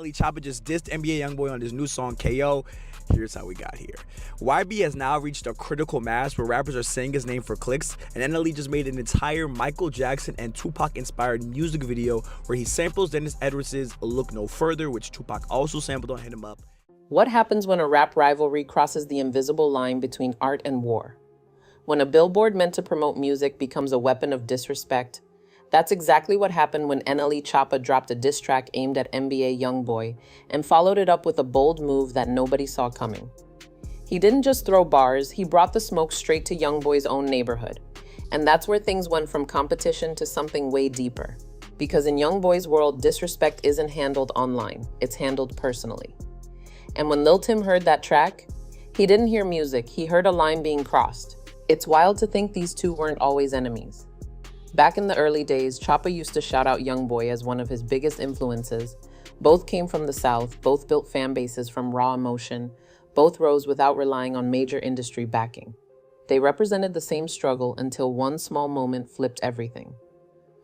NLE Choppa just dissed NBA YoungBoy on his new song KO. Here's how we got here. YB has now reached a critical mass where rappers are saying his name for clicks, and NLE just made an entire Michael Jackson and Tupac-inspired music video where he samples Dennis Edwards' Look No Further, which Tupac also sampled on Hit 'Em Up. What happens when a rap rivalry crosses the invisible line between art and war? When a billboard meant to promote music becomes a weapon of disrespect? That's exactly what happened when NLE Choppa dropped a diss track aimed at NBA YoungBoy and followed it up with a bold move that nobody saw coming. He didn't just throw bars, he brought the smoke straight to YoungBoy's own neighborhood. And that's where things went from competition to something way deeper. Because in YoungBoy's world, disrespect isn't handled online, it's handled personally. And when Lul Tim heard that track, he didn't hear music, he heard a line being crossed. It's wild to think these two weren't always enemies. Back in the early days, Choppa used to shout out YoungBoy as one of his biggest influences. Both came from the South, both built fan bases from raw emotion, both rose without relying on major industry backing. They represented the same struggle until one small moment flipped everything.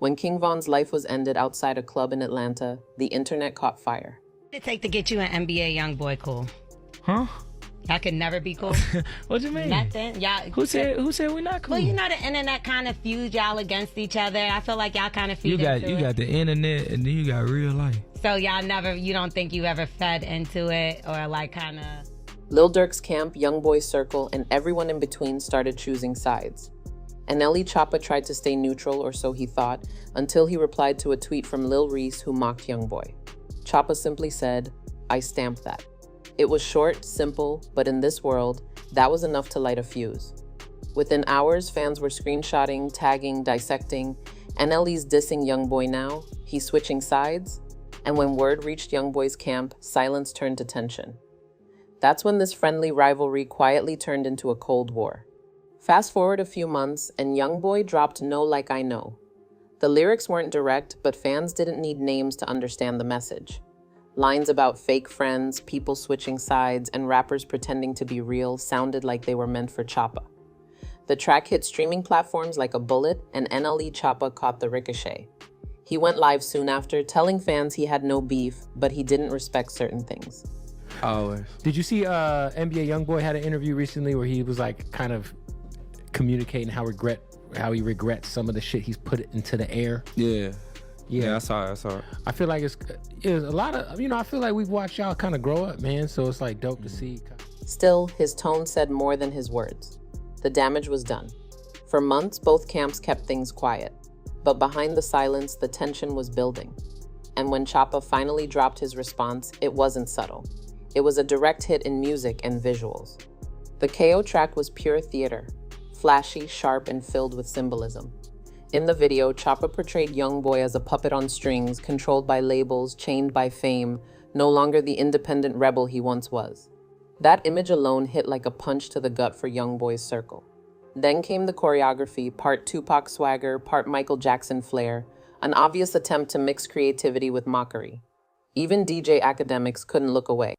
When King Von's life was ended outside a club in Atlanta, the internet caught fire. What did it take to get you an NBA YoungBoy cool? Huh? I could never be cool. What you mean? Nothing. Y'all. Who said we're not cool? Well, you know the internet kind of feuds y'all against each other. I feel like y'all kind of feud into You it. got the internet and then you got real life. So you don't think you ever fed into it or like kind of... Lil Durk's camp, YoungBoy's circle, and everyone in between started choosing sides. NLE Choppa tried to stay neutral, or so he thought, until he replied to a tweet from Lil Reese who mocked YoungBoy. Choppa simply said, "I stamped that." It was short, simple, but in this world, that was enough to light a fuse. Within hours, fans were screenshotting, tagging, dissecting. NLE's dissing YoungBoy now, he's switching sides, and when word reached YoungBoy's camp, silence turned to tension. That's when this friendly rivalry quietly turned into a Cold War. Fast forward a few months, and YoungBoy dropped No Like I Know. The lyrics weren't direct, but fans didn't need names to understand the message. Lines about fake friends, people switching sides, and rappers pretending to be real sounded like they were meant for Choppa. The track hit streaming platforms like a bullet, and NLE Choppa caught the ricochet. He went live soon after, telling fans he had no beef, but he didn't respect certain things. Always. Did you see NBA YoungBoy had an interview recently where he was like kind of communicating how he regrets some of the shit he's put into the air? Yeah, I saw it. I feel like it's a lot of, I feel like we've watched y'all kind of grow up, man. So it's like dope to see. Still, his tone said more than his words. The damage was done. For months, both camps kept things quiet. But behind the silence, the tension was building. And when Choppa finally dropped his response, it wasn't subtle. It was a direct hit in music and visuals. The KO track was pure theater, flashy, sharp, and filled with symbolism. In the video, Choppa portrayed YoungBoy as a puppet on strings, controlled by labels, chained by fame, no longer the independent rebel he once was. That image alone hit like a punch to the gut for YoungBoy's circle. Then came the choreography, part Tupac swagger, part Michael Jackson flair, an obvious attempt to mix creativity with mockery. Even DJ academics couldn't look away.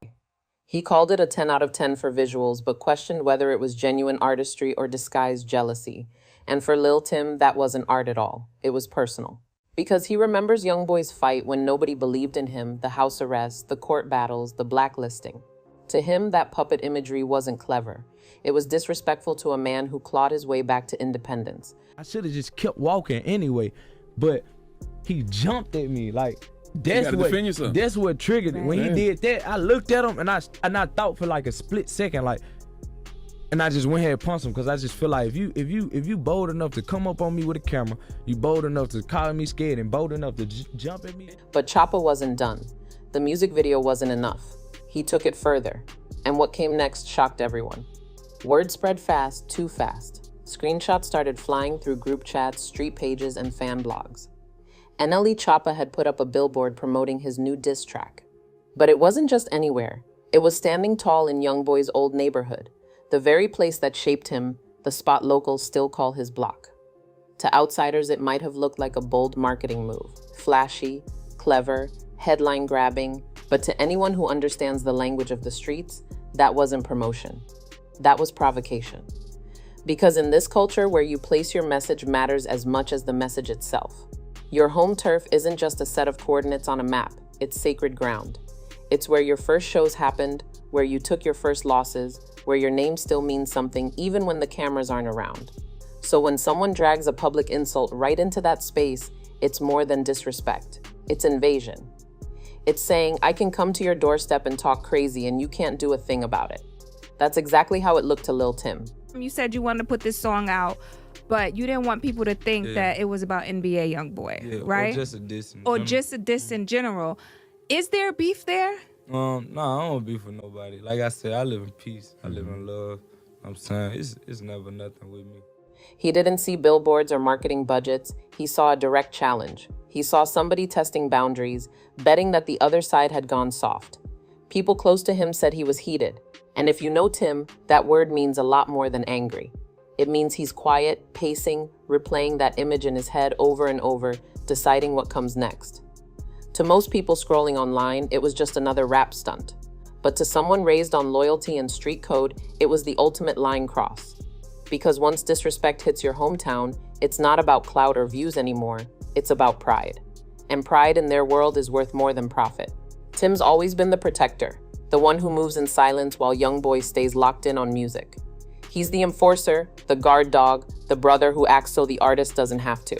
He called it a 10 out of 10 for visuals, but questioned whether it was genuine artistry or disguised jealousy. And for Lul Tim, that wasn't art at all. It was personal. Because he remembers YoungBoy's fight when nobody believed in him, the house arrest, the court battles, the blacklisting. To him, that puppet imagery wasn't clever. It was disrespectful to a man who clawed his way back to independence. I should have just kept walking anyway, but he jumped at me like that's what triggered it. When he did that, I looked at him and I thought for like a split second, like, and I just went ahead and punched him because I just feel like if you bold enough to come up on me with a camera, you bold enough to call me scared and bold enough to jump at me. But Choppa wasn't done. The music video wasn't enough. He took it further, and what came next shocked everyone. Word spread fast, too fast. Screenshots started flying through group chats, street pages, and fan blogs. NLE Choppa had put up a billboard promoting his new diss track. But it wasn't just anywhere. It was standing tall in YoungBoy's old neighborhood, the very place that shaped him, the spot locals still call his block. To outsiders, it might have looked like a bold marketing move, flashy, clever, headline-grabbing, but to anyone who understands the language of the streets, that wasn't promotion. That was provocation. Because in this culture where you place your message matters as much as the message itself. Your home turf isn't just a set of coordinates on a map, it's sacred ground. It's where your first shows happened, where you took your first losses, where your name still means something even when the cameras aren't around. So when someone drags a public insult right into that space, it's more than disrespect. It's invasion. It's saying, I can come to your doorstep and talk crazy and you can't do a thing about it. That's exactly how it looked to Lul Tim. You said you wanted to put this song out, but you didn't want people to think that it was about NBA YoungBoy, right? Or just a diss. Or just a diss in general. Is there beef there? No, I don't beef with nobody. Like I said, I live in peace. I live in love. I'm saying it's never nothing with me. He didn't see billboards or marketing budgets. He saw a direct challenge. He saw somebody testing boundaries, betting that the other side had gone soft. People close to him said he was heated. And if you know Tim, that word means a lot more than angry. It means he's quiet, pacing, replaying that image in his head over and over, deciding what comes next. To most people scrolling online, it was just another rap stunt. But to someone raised on loyalty and street code, it was the ultimate line cross. Because once disrespect hits your hometown, it's not about clout or views anymore, it's about pride. And pride in their world is worth more than profit. Tim's always been the protector, the one who moves in silence while YoungBoy stays locked in on music. He's the enforcer, the guard dog, the brother who acts so the artist doesn't have to.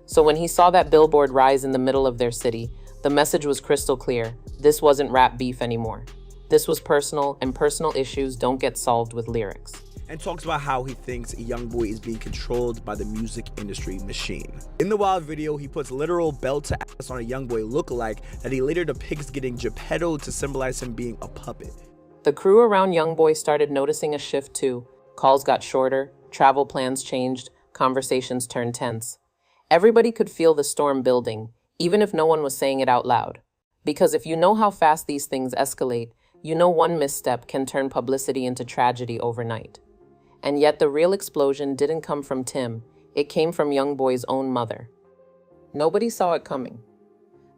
So when he saw that billboard rise in the middle of their city, the message was crystal clear. This wasn't rap beef anymore. This was personal, and personal issues don't get solved with lyrics. And talks about how he thinks YoungBoy is being controlled by the music industry machine. In the Wild video, he puts literal belt to ass on a YoungBoy lookalike that he later depicts getting Geppetto to symbolize him being a puppet. The crew around YoungBoy started noticing a shift too. Calls got shorter, travel plans changed, conversations turned tense. Everybody could feel the storm building, even if no one was saying it out loud. Because if you know how fast these things escalate, you know one misstep can turn publicity into tragedy overnight. And yet the real explosion didn't come from Tim, it came from YoungBoy's own mother. Nobody saw it coming.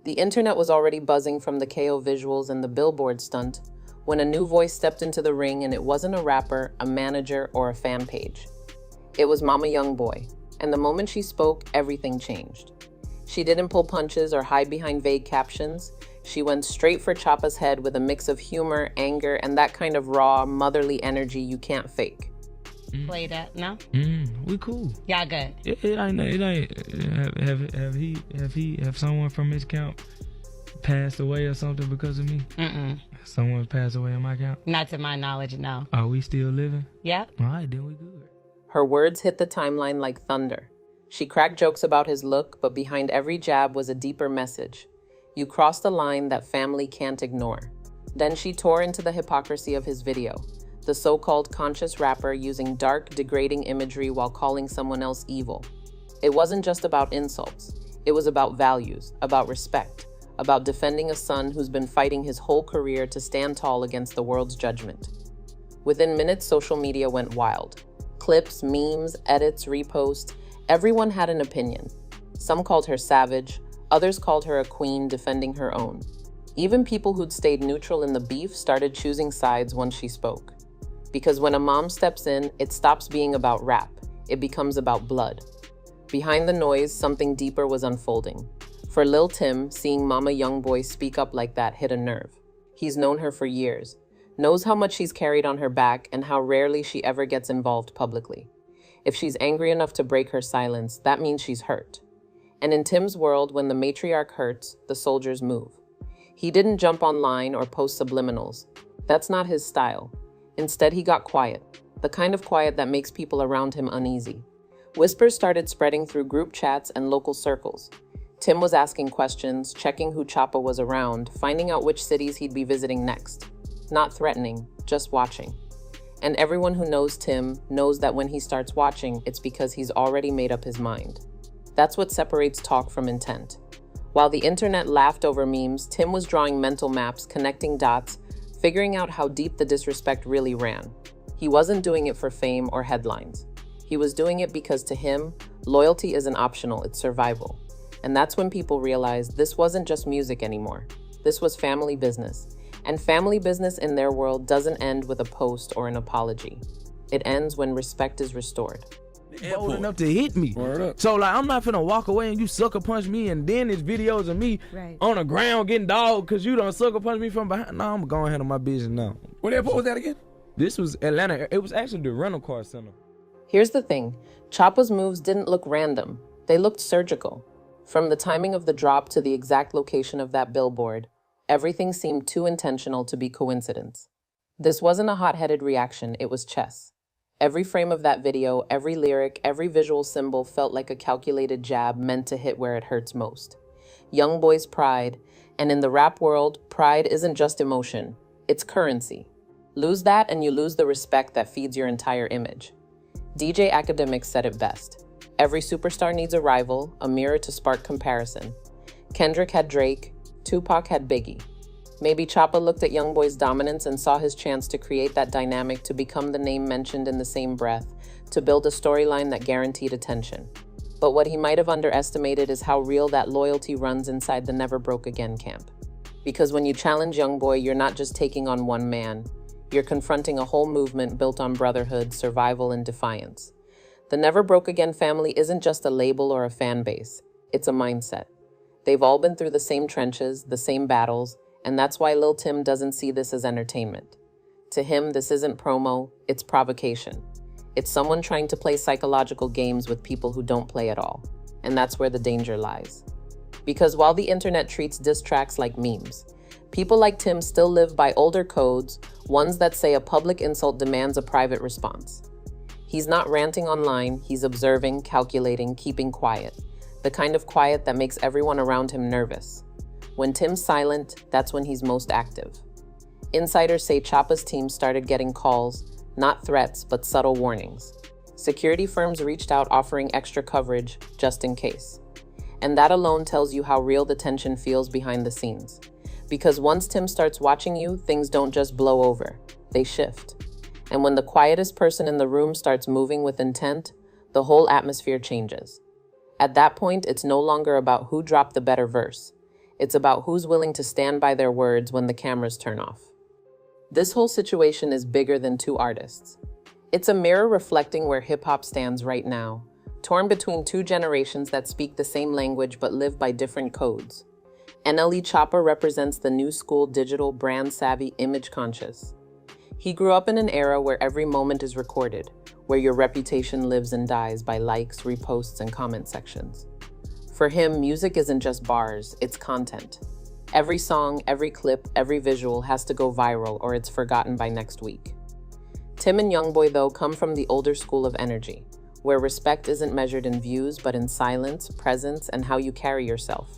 The internet was already buzzing from the KO visuals and the billboard stunt when a new voice stepped into the ring, and it wasn't a rapper, a manager, or a fan page. It was Mama YoungBoy, and the moment she spoke, everything changed. She didn't pull punches or hide behind vague captions. She went straight for Choppa's head with a mix of humor, anger, and that kind of raw, motherly energy you can't fake. Play that, no? We cool. Y'all good. It ain't. Have someone from his camp passed away or something because of me? Someone passed away on my camp? Not to my knowledge, no. Are we still living? Yep. All right, then we good. Her words hit the timeline like thunder. She cracked jokes about his look, but behind every jab was a deeper message. You crossed a line that family can't ignore. Then she tore into the hypocrisy of his video. The so-called conscious rapper using dark, degrading imagery while calling someone else evil. It wasn't just about insults. It was about values, about respect, about defending a son who's been fighting his whole career to stand tall against the world's judgment. Within minutes, social media went wild. Clips, memes, edits, reposts, everyone had an opinion. Some called her savage, others called her a queen defending her own. Even people who'd stayed neutral in the beef started choosing sides once she spoke. Because when a mom steps in, it stops being about rap. It becomes about blood. Behind the noise, something deeper was unfolding. For Lul Tim, seeing Mama YoungBoy speak up like that hit a nerve. He's known her for years, knows how much she's carried on her back and how rarely she ever gets involved publicly. If she's angry enough to break her silence, that means she's hurt. And in Tim's world, when the matriarch hurts, the soldiers move. He didn't jump online or post subliminals. That's not his style. Instead, he got quiet, the kind of quiet that makes people around him uneasy. Whispers started spreading through group chats and local circles. Tim was asking questions, checking who Choppa was around, finding out which cities he'd be visiting next. Not threatening, just watching. And everyone who knows Tim knows that when he starts watching, it's because he's already made up his mind. That's what separates talk from intent. While the internet laughed over memes, Tim was drawing mental maps, connecting dots, figuring out how deep the disrespect really ran. He wasn't doing it for fame or headlines. He was doing it because to him, loyalty isn't optional, it's survival. And that's when people realized this wasn't just music anymore. This was family business. And family business in their world doesn't end with a post or an apology. It ends when respect is restored. bold enough to hit me. So like I'm not finna walk away and you sucker punch me and then there's videos of me on the ground getting dogged because you done sucker punch me from behind. No, I'm going to handle my business now. What airport was that again? This was Atlanta. It was actually the rental car center. Here's the thing. Choppa's moves didn't look random. They looked surgical. From the timing of the drop to the exact location of that billboard, everything seemed too intentional to be coincidence. This wasn't a hot-headed reaction, it was chess. Every frame of that video, every lyric, every visual symbol felt like a calculated jab meant to hit where it hurts most. YoungBoy's pride, and in the rap world, pride isn't just emotion, it's currency. Lose that and you lose the respect that feeds your entire image. DJ Academics said it best. Every superstar needs a rival, a mirror to spark comparison. Kendrick had Drake, Tupac had Biggie. Maybe Choppa looked at YoungBoy's dominance and saw his chance to create that dynamic to become the name mentioned in the same breath, to build a storyline that guaranteed attention. But what he might have underestimated is how real that loyalty runs inside the Never Broke Again camp. Because when you challenge YoungBoy, you're not just taking on one man. You're confronting a whole movement built on brotherhood, survival, and defiance. The Never Broke Again family isn't just a label or a fan base. It's a mindset. They've all been through the same trenches, the same battles, and that's why Lul Tim doesn't see this as entertainment. To him, this isn't promo, it's provocation. It's someone trying to play psychological games with people who don't play at all. And that's where the danger lies. Because while the internet treats diss tracks like memes, people like Tim still live by older codes, ones that say a public insult demands a private response. He's not ranting online, he's observing, calculating, keeping quiet. The kind of quiet that makes everyone around him nervous. When Tim's silent, that's when he's most active. Insiders say Choppa's team started getting calls, not threats, but subtle warnings. Security firms reached out offering extra coverage, just in case. And that alone tells you how real the tension feels behind the scenes. Because once Tim starts watching you, things don't just blow over, they shift. And when the quietest person in the room starts moving with intent, the whole atmosphere changes. At that point, it's no longer about who dropped the better verse. It's about who's willing to stand by their words when the cameras turn off. This whole situation is bigger than two artists. It's a mirror reflecting where hip-hop stands right now, torn between two generations that speak the same language but live by different codes. NLE Choppa represents the new school digital brand-savvy image-conscious. He grew up in an era where every moment is recorded, where your reputation lives and dies by likes, reposts, and comment sections. For him, music isn't just bars, it's content. Every song, every clip, every visual has to go viral or it's forgotten by next week. Tim and YoungBoy, though, come from the older school of energy, where respect isn't measured in views but in silence, presence, and how you carry yourself.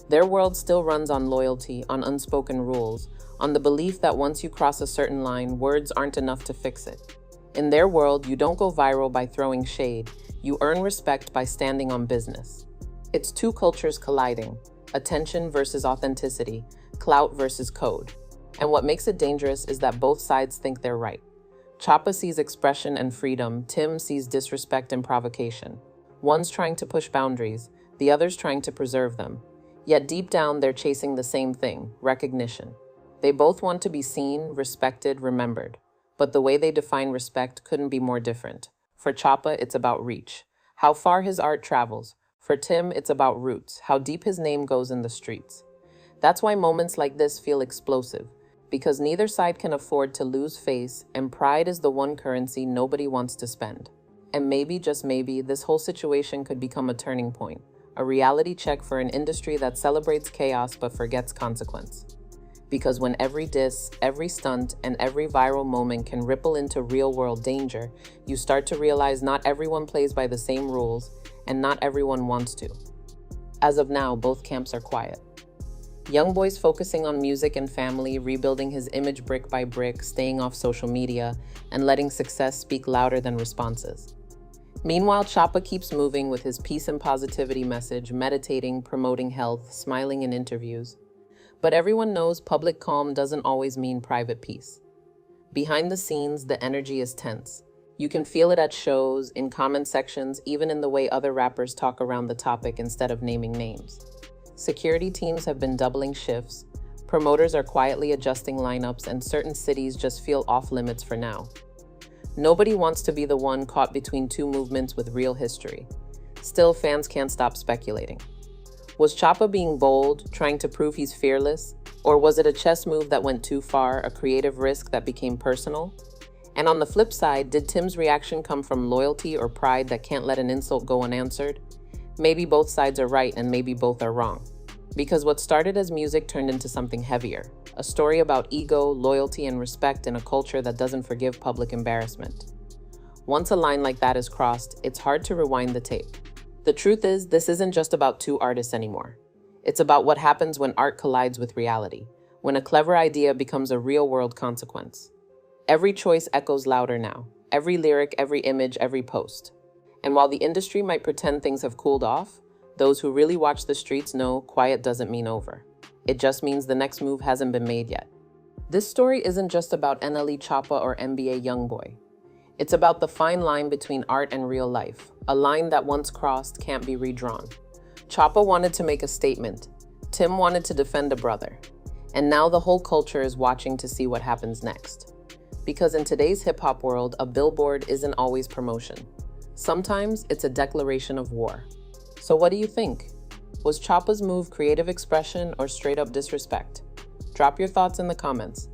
Their world still runs on loyalty, on unspoken rules, on the belief that once you cross a certain line, words aren't enough to fix it. In their world, you don't go viral by throwing shade, you earn respect by standing on business. It's two cultures colliding, attention versus authenticity, clout versus code. And what makes it dangerous is that both sides think they're right. Choppa sees expression and freedom, Tim sees disrespect and provocation. One's trying to push boundaries, the other's trying to preserve them. Yet deep down, they're chasing the same thing, recognition. They both want to be seen, respected, remembered. But the way they define respect couldn't be more different. For Choppa, it's about reach, how far his art travels. For Tim, it's about roots, how deep his name goes in the streets. That's why moments like this feel explosive, because neither side can afford to lose face, and pride is the one currency nobody wants to spend. And maybe, just maybe, this whole situation could become a turning point, a reality check for an industry that celebrates chaos but forgets consequence. Because when every diss, every stunt, and every viral moment can ripple into real-world danger, you start to realize not everyone plays by the same rules, and not everyone wants to. As of now, both camps are quiet. YoungBoy's focusing on music and family, rebuilding his image brick by brick, staying off social media, and letting success speak louder than responses. Meanwhile, Choppa keeps moving with his peace and positivity message, meditating, promoting health, smiling in interviews. But everyone knows public calm doesn't always mean private peace. Behind the scenes, the energy is tense. You can feel it at shows, in comment sections, even in the way other rappers talk around the topic instead of naming names. Security teams have been doubling shifts, promoters are quietly adjusting lineups, and certain cities just feel off limits for now. Nobody wants to be the one caught between two movements with real history. Still, fans can't stop speculating. Was Choppa being bold, trying to prove he's fearless? Or was it a chess move that went too far, a creative risk that became personal? And on the flip side, did Tim's reaction come from loyalty or pride that can't let an insult go unanswered? Maybe both sides are right and maybe both are wrong. Because what started as music turned into something heavier, a story about ego, loyalty, and respect in a culture that doesn't forgive public embarrassment. Once a line like that is crossed, it's hard to rewind the tape. The truth is, this isn't just about two artists anymore. It's about what happens when art collides with reality, when a clever idea becomes a real-world consequence. Every choice echoes louder now, every lyric, every image, every post. And while the industry might pretend things have cooled off, those who really watch the streets know quiet doesn't mean over. It just means the next move hasn't been made yet. This story isn't just about NLE Choppa or NBA YoungBoy. It's about the fine line between art and real life, a line that once crossed can't be redrawn. Choppa wanted to make a statement. Tim wanted to defend a brother. And now the whole culture is watching to see what happens next. Because in today's hip-hop world, a billboard isn't always promotion. Sometimes it's a declaration of war. So what do you think? Was Choppa's move creative expression or straight up disrespect? Drop your thoughts in the comments.